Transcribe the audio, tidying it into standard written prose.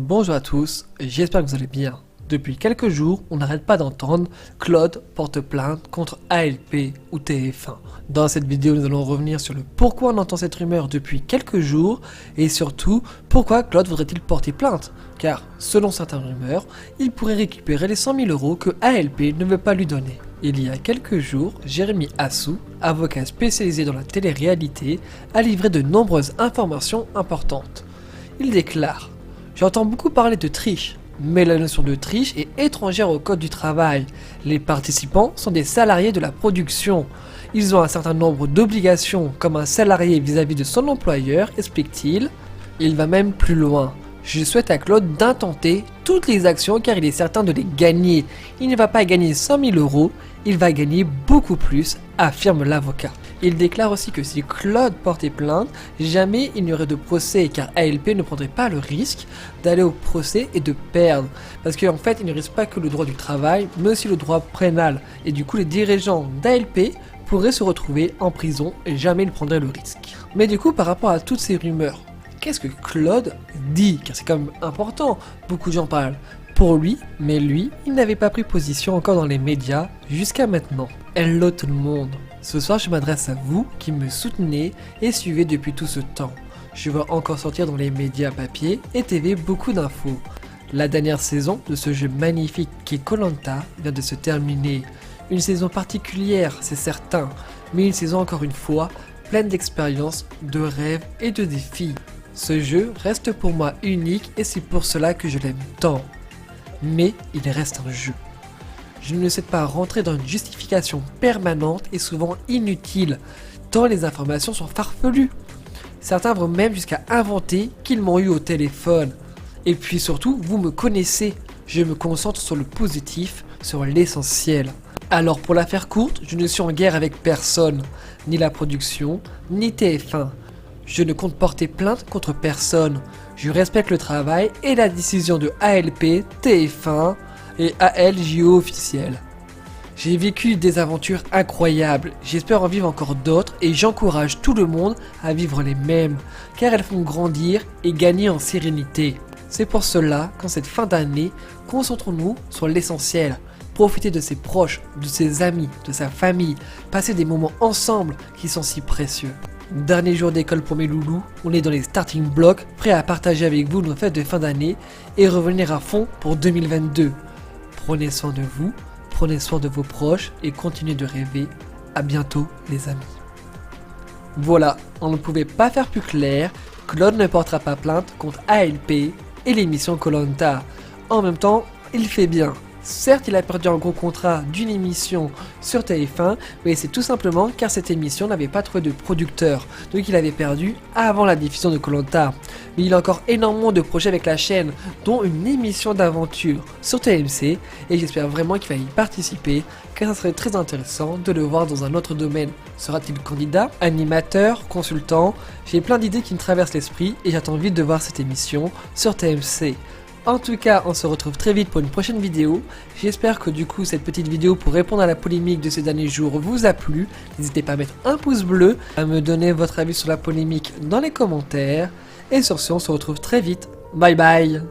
Bonjour à tous, j'espère que vous allez bien. Depuis quelques jours, on n'arrête pas d'entendre Claude porte plainte contre ALP ou TF1. Dans cette vidéo, nous allons revenir sur le pourquoi on entend cette rumeur depuis quelques jours et surtout pourquoi Claude voudrait-il porter plainte. Car, selon certaines rumeurs, il pourrait récupérer les 100 000 € que ALP ne veut pas lui donner. Il y a quelques jours, Jérémy Assou, avocat spécialisé dans la télé-réalité, a livré de nombreuses informations importantes. Il déclare: j'entends beaucoup parler de triche, mais la notion de triche est étrangère au code du travail. Les participants sont des salariés de la production. Ils ont un certain nombre d'obligations comme un salarié vis-à-vis de son employeur, explique-t-il. Il va même plus loin. Je souhaite à Claude d'intenter toutes les actions car il est certain de les gagner. Il ne va pas gagner 100 000 €, il va gagner beaucoup plus, affirme l'avocat. Il déclare aussi que si Claude portait plainte, jamais il n'y aurait de procès car ALP ne prendrait pas le risque d'aller au procès et de perdre. Parce qu'en fait, il ne risque pas que le droit du travail, mais aussi le droit pénal. Et du coup, les dirigeants d'ALP pourraient se retrouver en prison et jamais ils prendraient le risque. Mais du coup, par rapport à toutes ces rumeurs, qu'est-ce que Claude dit? Car c'est quand même important, beaucoup de gens parlent pour lui, mais lui, il n'avait pas pris position encore dans les médias jusqu'à maintenant. Hello tout le monde, ce soir je m'adresse à vous qui me soutenez et suivez depuis tout ce temps. Je vais encore sortir dans les médias papier et TV beaucoup d'infos. La dernière saison de ce jeu magnifique qu'est Koh-Lanta vient de se terminer. Une saison particulière, c'est certain, mais une saison encore une fois pleine d'expériences, de rêves et de défis. Ce jeu reste pour moi unique et c'est pour cela que je l'aime tant. Mais il reste un jeu. Je ne souhaite pas rentrer dans une justification permanente et souvent inutile, tant les informations sont farfelues. Certains vont même jusqu'à inventer qu'ils m'ont eu au téléphone. Et puis surtout, vous me connaissez, je me concentre sur le positif, sur l'essentiel. Alors pour la faire courte, je ne suis en guerre avec personne, ni la production, ni TF1. Je ne compte porter plainte contre personne. Je respecte le travail et la décision de ALP, TF1 et ALJO officiel. J'ai vécu des aventures incroyables, j'espère en vivre encore d'autres et j'encourage tout le monde à vivre les mêmes, car elles font grandir et gagner en sérénité. C'est pour cela qu'en cette fin d'année, concentrons-nous sur l'essentiel. Profiter de ses proches, de ses amis, de sa famille, passer des moments ensemble qui sont si précieux. Dernier jour d'école pour mes loulous, on est dans les starting blocks, prêts à partager avec vous nos fêtes de fin d'année et revenir à fond pour 2022. Prenez soin de vous, prenez soin de vos proches et continuez de rêver. À bientôt les amis. Voilà, on ne pouvait pas faire plus clair, Claude ne portera pas plainte contre ALP et l'émission Koh-Lanta. En même temps, il fait bien. Certes, il a perdu un gros contrat d'une émission sur TF1, mais c'est tout simplement car cette émission n'avait pas trouvé de producteur, donc il avait perdu avant la diffusion de Koh-Lanta. Mais il a encore énormément de projets avec la chaîne, dont une émission d'aventure sur TMC, et j'espère vraiment qu'il va y participer, car ça serait très intéressant de le voir dans un autre domaine. Sera-t-il candidat, animateur, consultant? J'ai plein d'idées qui me traversent l'esprit, et j'attends vite de voir cette émission sur TMC. En tout cas, on se retrouve très vite pour une prochaine vidéo. J'espère que du coup cette petite vidéo pour répondre à la polémique de ces derniers jours vous a plu. N'hésitez pas à mettre un pouce bleu, à me donner votre avis sur la polémique dans les commentaires. Et sur ce, on se retrouve très vite. Bye bye.